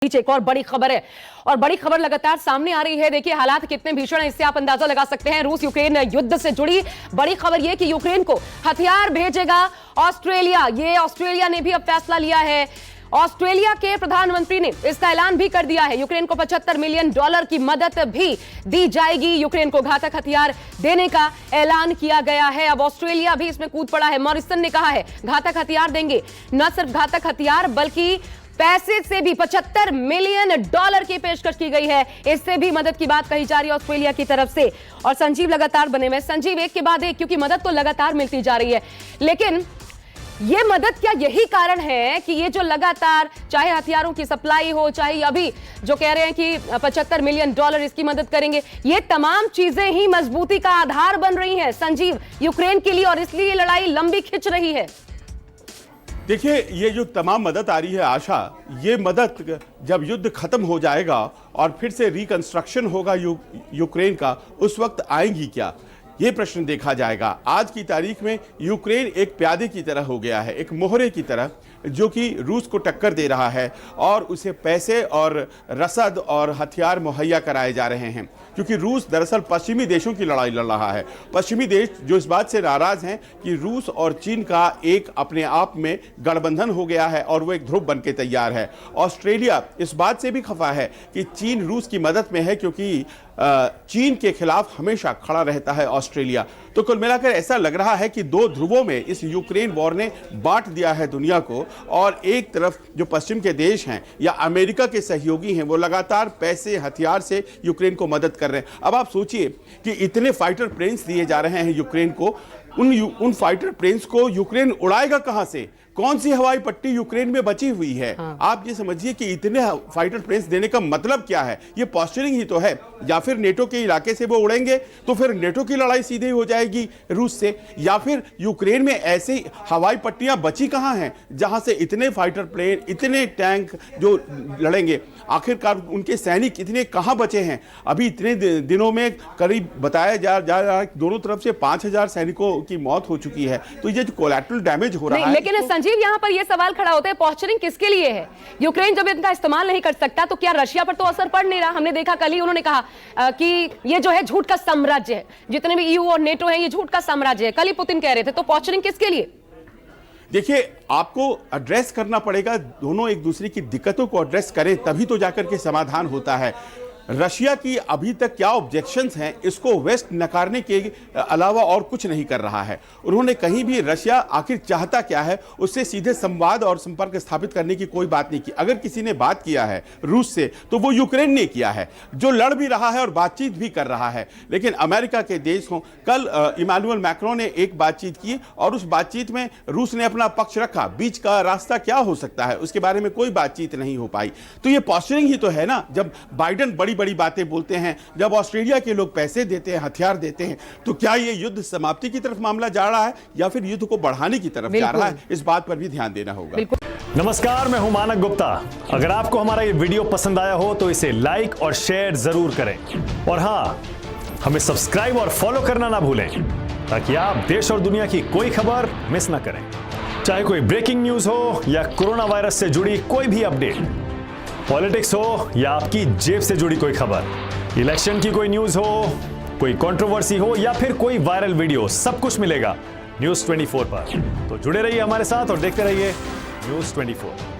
एक और बड़ी खबर है और बड़ी खबर लगातार सामने आ रही है। देखिए हालात कितने भीषण हैं, इससे आप अंदाजा लगा सकते हैं। रूस यूक्रेन युद्ध से जुड़ी बड़ी खबर यह कि यूक्रेन को हथियार भेजेगा ऑस्ट्रेलिया। ये ऑस्ट्रेलिया ने भी अब फैसला लिया है। ऑस्ट्रेलिया के प्रधानमंत्री ने इसका ऐलान भी कर दिया है। यूक्रेन को $75 मिलियन की मदद भी दी जाएगी। यूक्रेन को घातक हथियार देने का ऐलान किया गया है। अब ऑस्ट्रेलिया भी इसमें कूद पड़ा है। मॉरिसन ने कहा है घातक हथियार देंगे, न सिर्फ घातक हथियार बल्कि पैसे से भी $75 मिलियन की पेशकश की गई है। इससे भी मदद की बात कही जा रही है ऑस्ट्रेलिया की तरफ से। और संजीव लगातार बने हुए, संजीव एक के बाद एक, क्योंकि मदद तो लगातार मिलती जा रही है, लेकिन ये मदद क्या यही कारण है कि ये जो लगातार चाहे हथियारों की सप्लाई हो, चाहे अभी जो कह रहे हैं कि $75 मिलियन इसकी मदद करेंगे, ये तमाम चीजें ही मजबूती का आधार बन रही हैं संजीव यूक्रेन के लिए, और इसलिए ये लड़ाई लंबी खिंच रही है। देखिए, ये जो तमाम मदद आ रही है आशा, ये मदद जब युद्ध खत्म हो जाएगा और फिर से रिकंस्ट्रक्शन होगा यूक्रेन का, उस वक्त आएंगी क्या, ये प्रश्न देखा जाएगा। आज की तारीख में यूक्रेन एक प्यादे की तरह हो गया है, एक मोहरे की तरह, जो कि रूस को टक्कर दे रहा है और उसे पैसे और रसद और हथियार मुहैया कराए जा रहे हैं, क्योंकि रूस दरअसल पश्चिमी देशों की लड़ाई लड़ रहा है। पश्चिमी देश जो इस बात से नाराज हैं कि रूस और चीन का एक अपने आप में गठबंधन हो गया है और वो एक ध्रुव बन के तैयार है। ऑस्ट्रेलिया इस बात से भी खफा है कि चीन रूस की मदद में है, क्योंकि चीन के खिलाफ हमेशा खड़ा रहता है ऑस्ट्रेलिया। तो कुल मिलाकर ऐसा लग रहा है कि दो ध्रुवों में इस यूक्रेन वॉर ने बांट दिया है दुनिया को, और एक तरफ जो पश्चिम के देश हैं या अमेरिका के सहयोगी हैं, वो लगातार पैसे हथियार से यूक्रेन को मदद कर रहे हैं। अब आप सोचिए कि इतने फाइटर प्लेन्स दिए जा रहे हैं यूक्रेन को, उन फाइटर प्लेन्स को यूक्रेन उड़ाएगा कहां से? कौन सी हवाई पट्टी यूक्रेन में बची हुई है? आप ये समझिए कि इतने फाइटर प्लेन्स देने का मतलब क्या है? ये पॉस्चरिंग ही तो है। या फिर नेटो के इलाके से वो उड़ेंगे तो फिर नेटो की लड़ाई सीधे हो जाएगी रूस से, या फिर यूक्रेन में ऐसे हवाई पट्टियां बची कहां हैं जहां से इतने फाइटर प्लेन, इतने टैंक जो लड़ेंगे? आखिरकार उनके सैनिक इतने कहां बचे हैं? अभी इतने दिनों में करीब बताया जा रहा है दोनों तरफ से 5000 सैनिकों की मौत हो चुकी है। तो ये जो कोलैटरल डैमेज हो रहा है, लेकिन संजीव यहां पर यह सवाल खड़ा होता है, पॉस्चरिंग किसके लिए है? यूक्रेन जब इनका इस्तेमाल नहीं कर सकता तो क्या रशिया पर तो असर पड़ नहीं रहा? हमने देखा कल ही उन्होंने कहा कि ये जो है झूठ का साम्राज्य है, जितने भी ईयू और नेटो है ये झूठ का साम्राज्य है, कल ही पुतिन कह रहे थे। तो पॉस्चरिंग किसके लिए? देखिए, आपको एड्रेस करना पड़ेगा, दोनों एक दूसरे की दिक्कतों को एड्रेस करें तभी तो जाकर के समाधान होता है। रशिया की अभी तक क्या ऑब्जेक्शंस हैं, इसको वेस्ट नकारने के अलावा और कुछ नहीं कर रहा है। उन्होंने कहीं भी रशिया आखिर चाहता क्या है उससे सीधे संवाद और संपर्क स्थापित करने की कोई बात नहीं की। अगर किसी ने बात किया है रूस से तो वो यूक्रेन ने किया है, जो लड़ भी रहा है और बातचीत भी कर रहा है। लेकिन अमेरिका के देश हों, कल इमानुएल मैक्रों ने एक बातचीत की और उस बातचीत में रूस ने अपना पक्ष रखा। बीच का रास्ता क्या हो सकता है उसके बारे में कोई बातचीत नहीं हो पाई। तो ये पॉस्चरिंग ही तो है ना। जब बाइडेन बड़ी बड़ी बातें बोलते हैं, जब ऑस्ट्रेलिया के लोग पैसे देते हैं, हथियार देते हैं, तो क्या ये युद्ध समाप्ति की तरफ मामला जा रहा है या फिर युद्ध को बढ़ाने की तरफ जा रहा है? इस बात पर भी ध्यान देना होगा। नमस्कार, मैं हूं मानक गुप्ता। अगर आपको हमारा ये वीडियो पसंद आया हो तो इसे लाइक और शेयर जरूर करें, और हां, हमें सब्सक्राइब और फॉलो करना ना भूलें ताकि आप देश और दुनिया की कोई खबर मिस ना करें। चाहे कोई ब्रेकिंग न्यूज हो या कोरोना वायरस से जुड़ी कोई भी अपडेट, पॉलिटिक्स हो या आपकी जेब से जुड़ी कोई खबर, इलेक्शन की कोई न्यूज हो, कोई कंट्रोवर्सी हो या फिर कोई वायरल वीडियो, सब कुछ मिलेगा News 24 पर। तो जुड़े रहिए हमारे साथ और देखते रहिए News 24।